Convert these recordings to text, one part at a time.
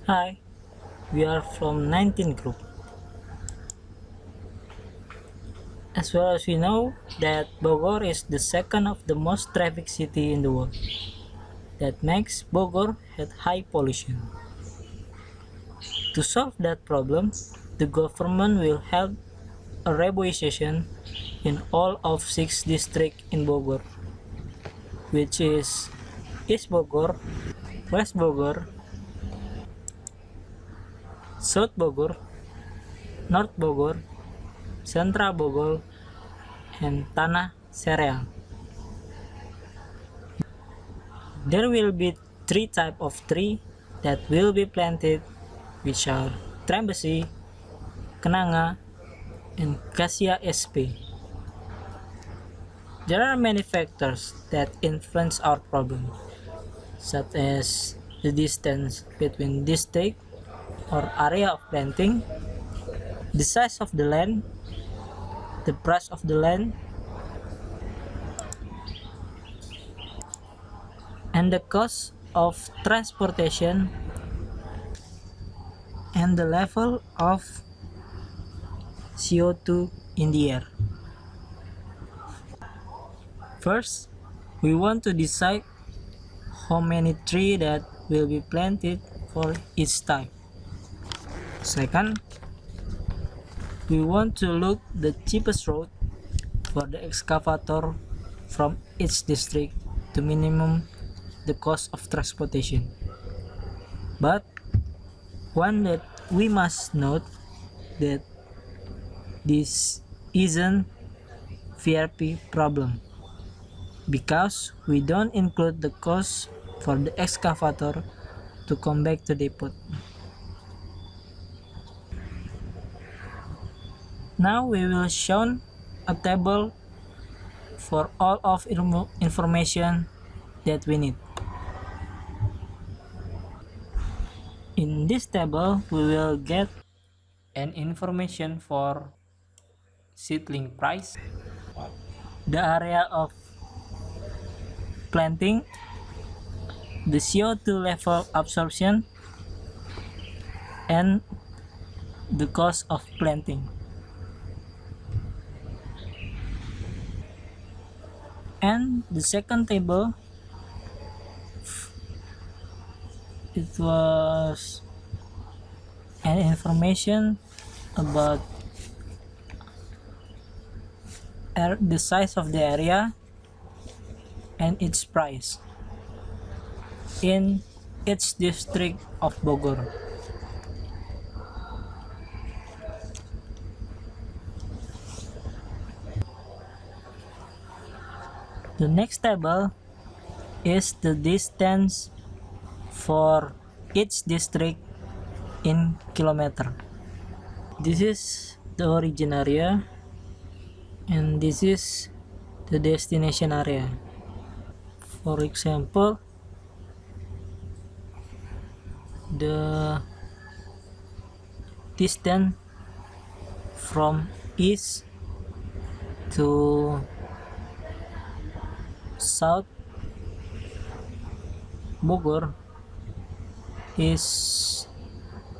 Hi, we are from 19 group. As well as we know that Bogor is the second of the most traffic city in the world. That makes Bogor have high pollution. To solve that problem, the government will have a reboisation in all of 6 districts in Bogor, which is East Bogor, West Bogor, South Bogor, North Bogor, Central Bogor, and Tanah Sereal. There will be 3 types of tree that will be planted, which are Trembesi, Kenanga, and Cassia sp. There are many factors that influence our problem, such as the distance between district or area of planting, the size of the land, the price of the land, and the cost of transportation, and the level of CO2 in the air. First, we want to decide how many trees that will be planted for each type. Second, we want to look the cheapest route for the excavator from each district to minimum the cost of transportation. But one that we must note that this isn't VRP problem, because we don't include the cost for the excavator to come back to depot. Now we will show a table for all of information that we need. In this table we will get an information for seedling price, the area of planting, the CO2 level absorption, and the cost of planting. And the second table, it was an information about the size of the area and its price in each district of Bogor. The next table is the distance for each district in kilometer. This is the origin area and this is the destination area. For example, the distance from east to South Bogor is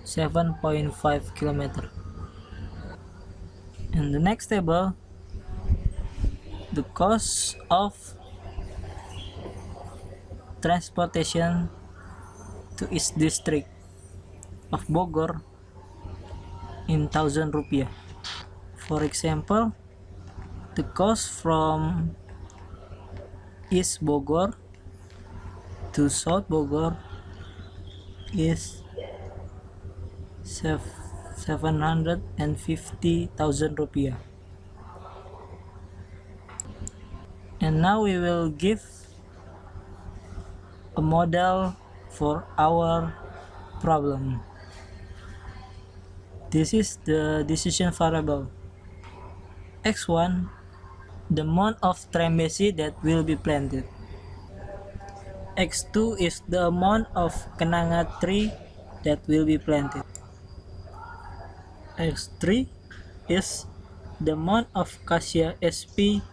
7.5 km. In the next table, the cost of transportation to each district of Bogor in 1,000 rupiah. For example, the cost from East Bogor to South Bogor is 750,000 rupiah. And now we will give a model for our problem. This is the decision variable. X1, the amount of Trembesi that will be planted. X2 is the amount of Kenanga tree that will be planted. X3 is the amount of Cassia sp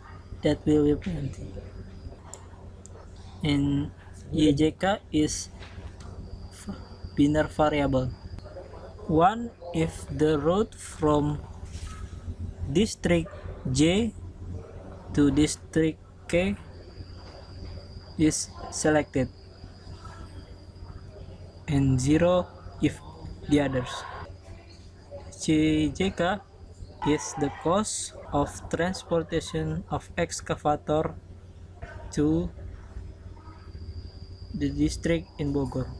that will be planted. And YJK is binary variable. 1 if the route from district J to district K is selected, and 0 if the others. CJK is the cost of transportation of excavator to the district in Bogor.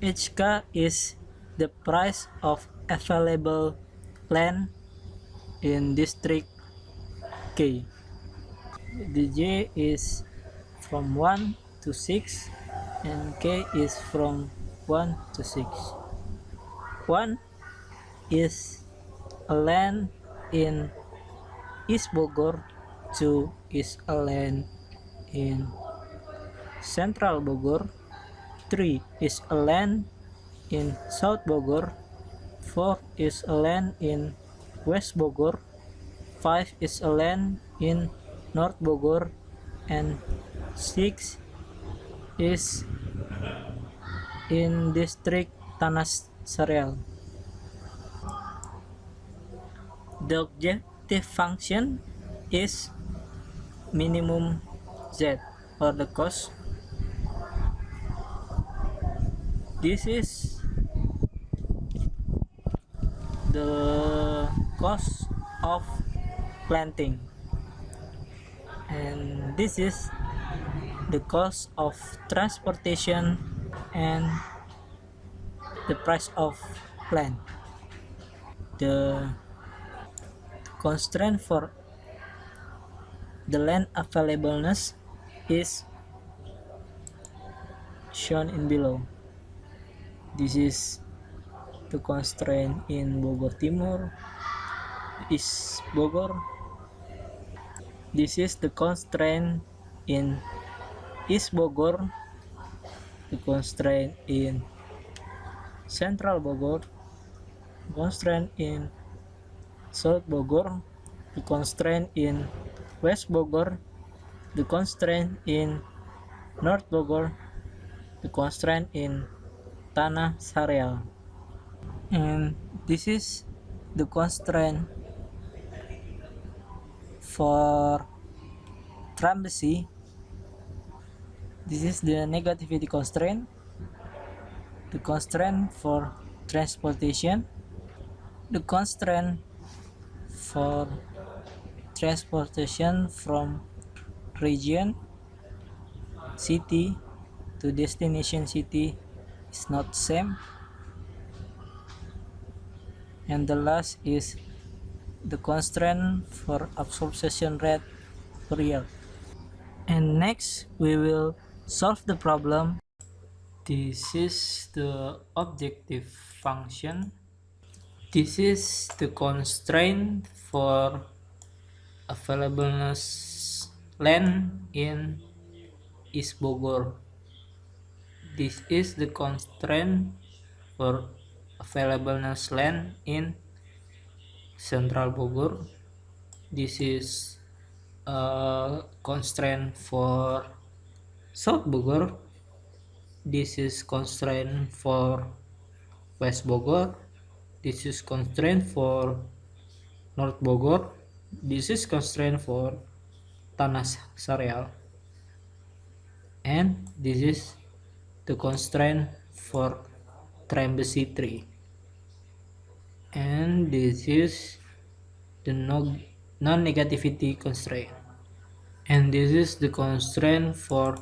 HK is the price of available land in district K. The J is from 1 to 6 and K is from 1 to 6. 1 is a land in East Bogor, 2 is a land in Central Bogor, 3 is a land in South Bogor, 4 is a land in West Bogor, 5 is a land in North Bogor, and 6 is in district Tanah Sareal. The objective function is minimum z, or the cost. This is the cost of planting, and this is the cost of transportation and the price of land. The constraint for the land availableness is shown in below. This is the constraint in Bogor Timur, East Bogor. This is the constraint in East Bogor, the constraint in Central Bogor, constraint in South Bogor, the constraint in West Bogor, the constraint in North Bogor, the constraint in Tanah Sareal. And this is the constraint for Trambesi. This is the negativity constraint, the constraint for transportation, the constraint for transportation from region city to destination city is not same, and the last is the constraint for absorption rate per year. And next we will solve the problem. This is the objective function. This is the constraint for availableness land in East Bogor. This is the constraint for availableness land in Central Bogor. This is a constraint for South Bogor. This is constraint for West Bogor. This is constraint for North Bogor. This is constraint for Tanah Sareal. And this is the constraint for Trembesi 3. And this is the non-negativity constraint. And this is the constraint for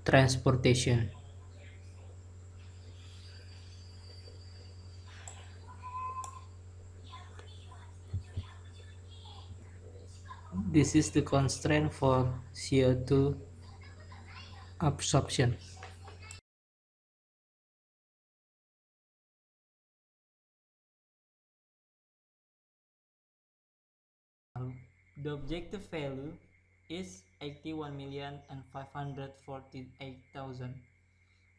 transportation. This is the constraint for CO2 absorption. The objective value is 81,548,000,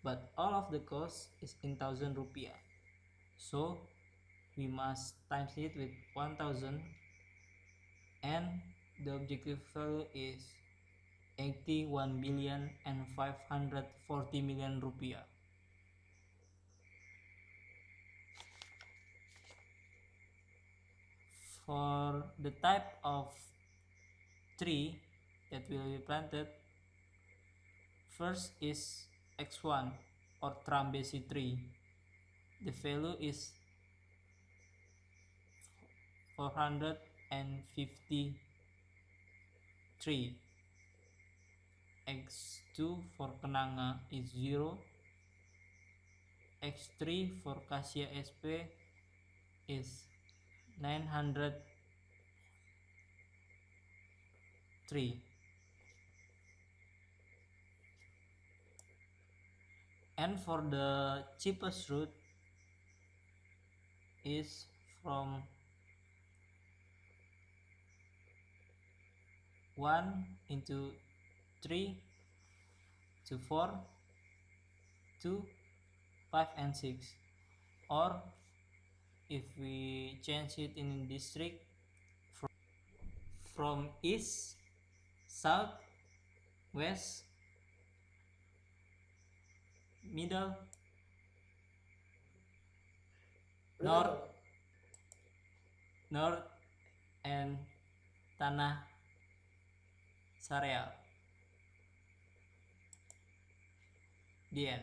but all of the cost is in thousand rupiah. So we must times it with 1000, and the objective value is 81 billion and 540 million rupiah. For the type of tree that will be planted, first is X1 or Trambesi tree. The value is 453. X2 for Kenanga is 0. X3 for Cassia SP is 903. And for the cheapest route is from 1 into 3 to 4 to 5 and 6, or if we change it in district, from east, south, west, middle, north, and Tanah Sareal. The end.